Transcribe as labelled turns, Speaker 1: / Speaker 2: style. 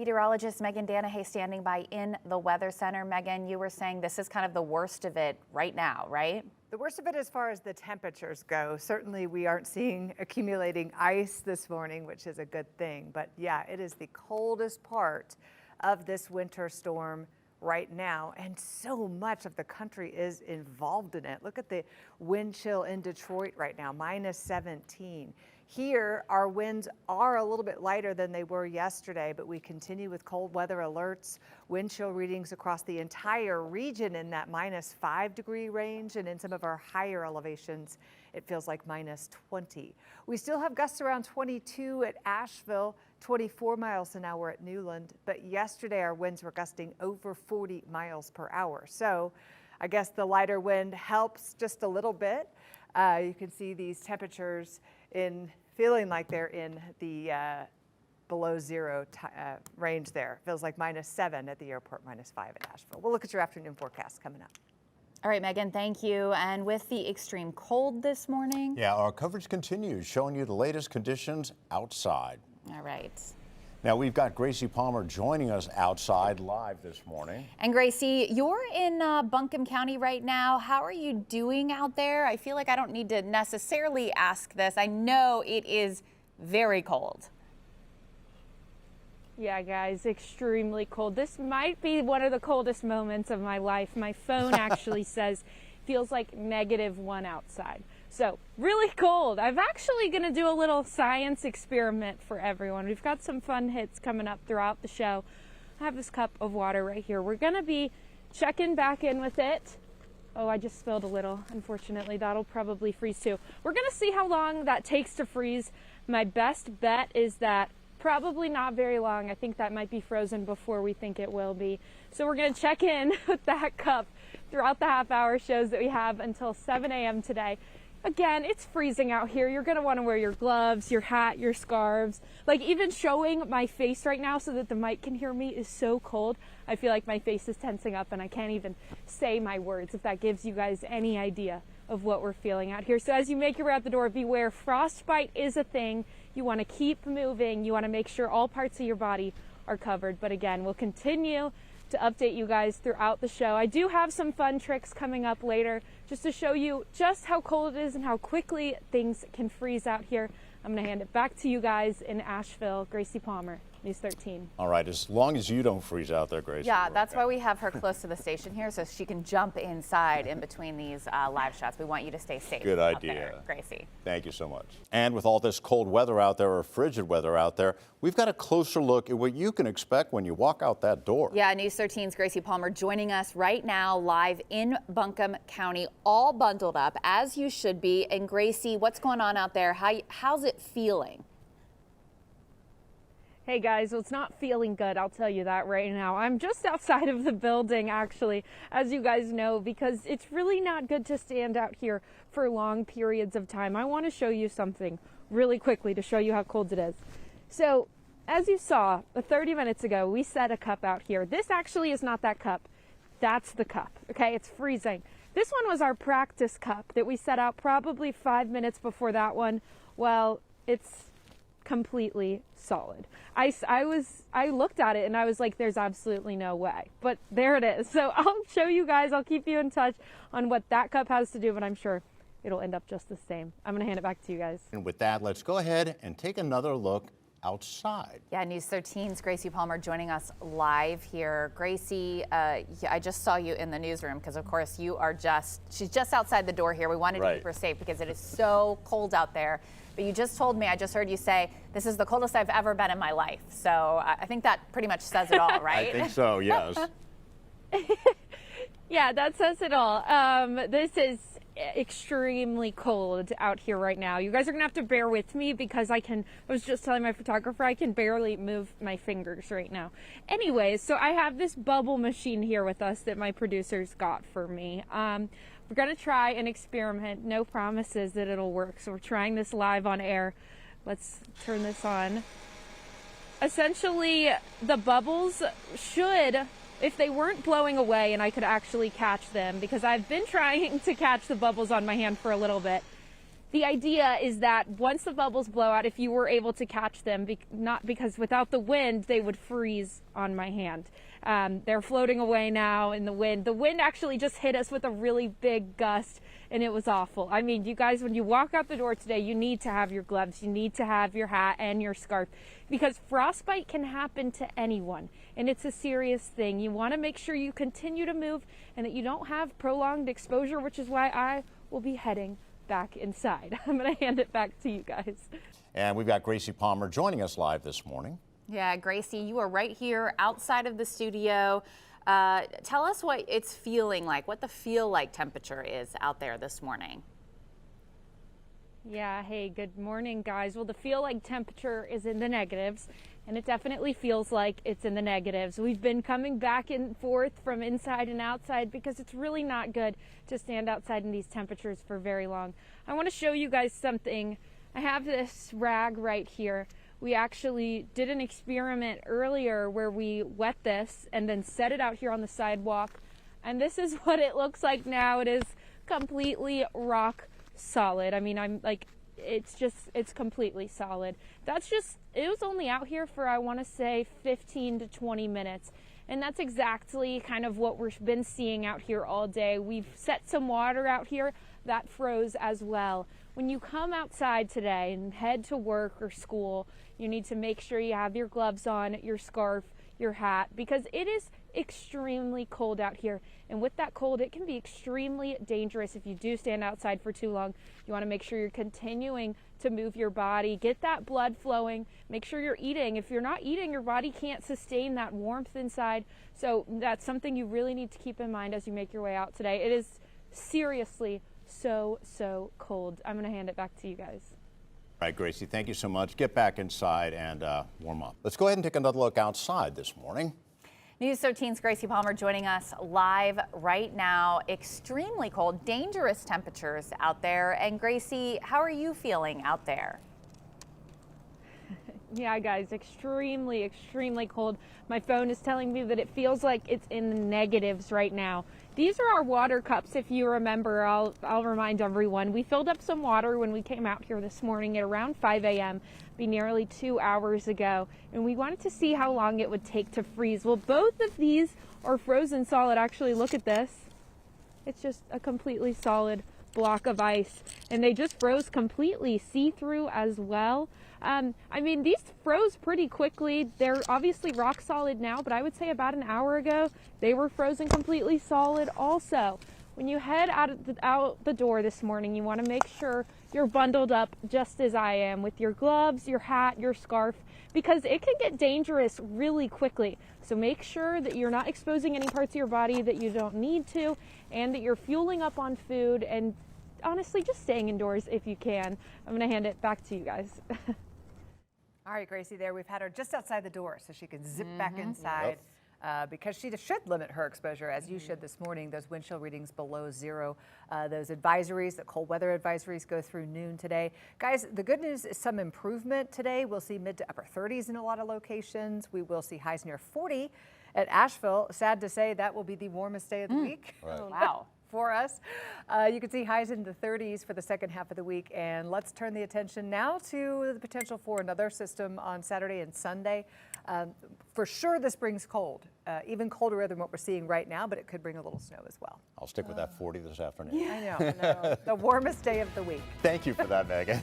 Speaker 1: Meteorologist Megan Danahay standing by in the Weather Center. Megan, you were saying this is kind of the worst of it right now, right?
Speaker 2: The worst of it as far as the temperatures go. Certainly we aren't seeing accumulating ice this morning, which is a good thing. But yeah, it is the coldest part of this winter storm right now, and so much of the country is involved in it. Look at the wind chill in Detroit right now, -17. Here, our winds are a little bit lighter than they were yesterday, but we continue with cold weather alerts, wind chill readings across the entire region in that -5-degree range, and in some of our higher elevations, it feels like -20. We still have gusts around 22 at Asheville, 24 miles an hour at Newland, but yesterday our winds were gusting over 40 miles per hour. So I guess the lighter wind helps just a little bit. You can see these temperatures feeling like they're in the below zero range there. Feels like -7 at the airport, -5 at Asheville. We'll look at your afternoon forecast coming up.
Speaker 1: All right, Megan, thank you. And with the extreme cold this morning.
Speaker 3: Yeah, our coverage continues, showing you the latest conditions outside.
Speaker 1: All right.
Speaker 3: Now, we've got Gracie Palmer joining us outside live this morning.
Speaker 1: And Gracie, you're in Buncombe County right now. How are you doing out there? I feel like I don't need to necessarily ask this. I know it is very cold.
Speaker 4: Yeah, guys, extremely cold. This might be one of the coldest moments of my life. My phone actually says feels like -1 outside. So really cold. I'm actually going to do a little science experiment for everyone. We've got some fun hits coming up throughout the show. I have this cup of water right here. We're going to be checking back in with it. Oh, I just spilled a little. Unfortunately, that'll probably freeze too. We're going to see how long that takes to freeze. My best bet is that probably not very long. I think that might be frozen before we think it will be. So we're going to check in with that cup throughout the half-hour shows that we have until 7 a.m. today. Again, it's freezing out here. You're going to want to wear your gloves, your hat, your scarves. Like, even showing my face right now so that the mic can hear me is so cold. I feel like my face is tensing up and I can't even say my words, if that gives you guys any idea of what we're feeling out here. So as you make your way out the door, beware. Frostbite is a thing. You want to keep moving. You want to make sure all parts of your body are covered. But again, we'll continue to update you guys throughout the show. I do have some fun tricks coming up later just to show you just how cold it is and how quickly things can freeze out here. I'm going to hand it back to you guys in Asheville. Gracie Palmer, News 13.
Speaker 3: All right, as long as you don't freeze out there, Gracie.
Speaker 1: Yeah, that's why we have her close to the station here, so she can jump inside in between these live shots. We want you to stay safe.
Speaker 3: Good
Speaker 1: out
Speaker 3: idea.
Speaker 1: there, Gracie.
Speaker 3: Thank you so much. And with all this cold weather out there, or frigid weather out there, we've got a closer look at what you can expect when you walk out that door.
Speaker 1: Yeah, News 13's Gracie Palmer joining us right now live in Buncombe County, all bundled up, as you should be. And Gracie, what's going on out there? How's it feeling?
Speaker 4: Hey guys, well, it's not feeling good, I'll tell you that right now. I'm just outside of the building, actually, as you guys know, because it's really not good to stand out here for long periods of time. I want to show you something really quickly to show you how cold it is. So, as you saw 30 minutes ago, we set a cup out here. This actually is not that cup. That's the cup, okay? It's freezing. This one was our practice cup that we set out probably 5 minutes before that one. Well, it's completely solid. I looked at it and I was like, there's absolutely no way, but there it is. So I'll show you guys, I'll keep you in touch on what that cup has to do, but I'm sure it'll end up just the same. I'm gonna hand it back to you guys.
Speaker 3: And with that, let's go ahead and take another look outside.
Speaker 1: Yeah, News 13's Gracie Palmer joining us live here. Gracie, I just saw you in the newsroom because, of course, she's just outside the door here. We wanted to keep her safe because it is so cold out there. But you just told me, I just heard you say, this is the coldest I've ever been in my life. So I think that pretty much says it all, right?
Speaker 3: I think so, yes.
Speaker 4: Yeah, that says it all. This is extremely cold out here right now. You guys are gonna have to bear with me because I was just telling my photographer I can barely move my fingers right now. Anyways, so I have this bubble machine here with us that my producers got for me. We're gonna try an experiment. No promises that it'll work. So we're trying this live on air. Let's turn this on. Essentially, the bubbles should, if they weren't blowing away and I could actually catch them, because I've been trying to catch the bubbles on my hand for a little bit, the idea is that once the bubbles blow out, if you were able to catch them, not because without the wind, they would freeze on my hand. They're floating away now in the wind. The wind actually just hit us with a really big gust, and it was awful. I mean, you guys, when you walk out the door today, you need to have your gloves, you need to have your hat and your scarf, because frostbite can happen to anyone, and it's a serious thing. You want to make sure you continue to move and that you don't have prolonged exposure, which is why I will be heading back inside. I'm going to hand it back to you guys.
Speaker 3: And we've got Gracie Palmer joining us live this morning.
Speaker 1: Yeah, Gracie, you are right here outside of the studio. Tell us what it's feeling like, what the feel-like temperature is out there this morning.
Speaker 4: Yeah, hey, good morning, guys. Well, the feel-like temperature is in the negatives, and it definitely feels like it's in the negatives. We've been coming back and forth from inside and outside because it's really not good to stand outside in these temperatures for very long. I want to show you guys something. I have this rag right here. We actually did an experiment earlier where we wet this and then set it out here on the sidewalk, and this is what it looks like now. It is completely rock solid. I mean, it's completely solid. It was only out here for, I want to say, 15 to 20 minutes. And that's exactly kind of what we've been seeing out here all day. We've set some water out here that froze as well. When you come outside today and head to work or school, you need to make sure you have your gloves on, your scarf, your hat, because it is extremely cold out here. And with that cold, it can be extremely dangerous if you do stand outside for too long. You want to make sure you're continuing to move your body, get that blood flowing, make sure you're eating. If you're not eating, your body can't sustain that warmth inside. So that's something you really need to keep in mind as you make your way out today. It is seriously so cold. I'm going to hand it back to you guys.
Speaker 3: All right, Gracie, thank you so much. Get back inside and warm up. Let's go ahead and take another look outside this morning.
Speaker 1: News 13's Gracie Palmer joining us live right now. Extremely cold, dangerous temperatures out there. And Gracie, how are you feeling out there?
Speaker 4: Yeah, guys, extremely cold. My phone is telling me that it feels like it's in the negatives right now. These are our water cups, if you remember. I'll remind everyone. We filled up some water when we came out here this morning at around 5 a.m., be nearly 2 hours ago, and we wanted to see how long it would take to freeze. Well, both of these are frozen solid. Actually, look at this. It's just a completely solid block of ice, and they just froze completely see-through as well. I mean, these froze pretty quickly. They're obviously rock solid now, but I would say about an hour ago, they were frozen completely solid also. When you head out the door this morning, you want to make sure you're bundled up just as I am with your gloves, your hat, your scarf, because it can get dangerous really quickly. So make sure that you're not exposing any parts of your body that you don't need to, and that you're fueling up on food, and honestly, just staying indoors if you can. I'm going to hand it back to you guys.
Speaker 2: All right, Gracie, there we've had her just outside the door so she can zip back inside. Because she should limit her exposure, as you should this morning. Those wind chill readings below zero. Those advisories, the cold weather advisories, go through noon today. Guys, the good news is some improvement today. We'll see mid to upper 30s in a lot of locations. We will see highs near 40 at Asheville. Sad to say, that will be the warmest day of the week.
Speaker 3: Right.
Speaker 1: Wow.
Speaker 2: For us. You can see highs in the 30s for the second half of the week. And let's turn the attention now to the potential for another system on Saturday and Sunday. For sure, this brings cold, even colder than what we're seeing right now, but it could bring a little snow as well.
Speaker 3: I'll stick with that 40 this afternoon.
Speaker 2: I know. The warmest day of the week.
Speaker 3: Thank you for that, Megan.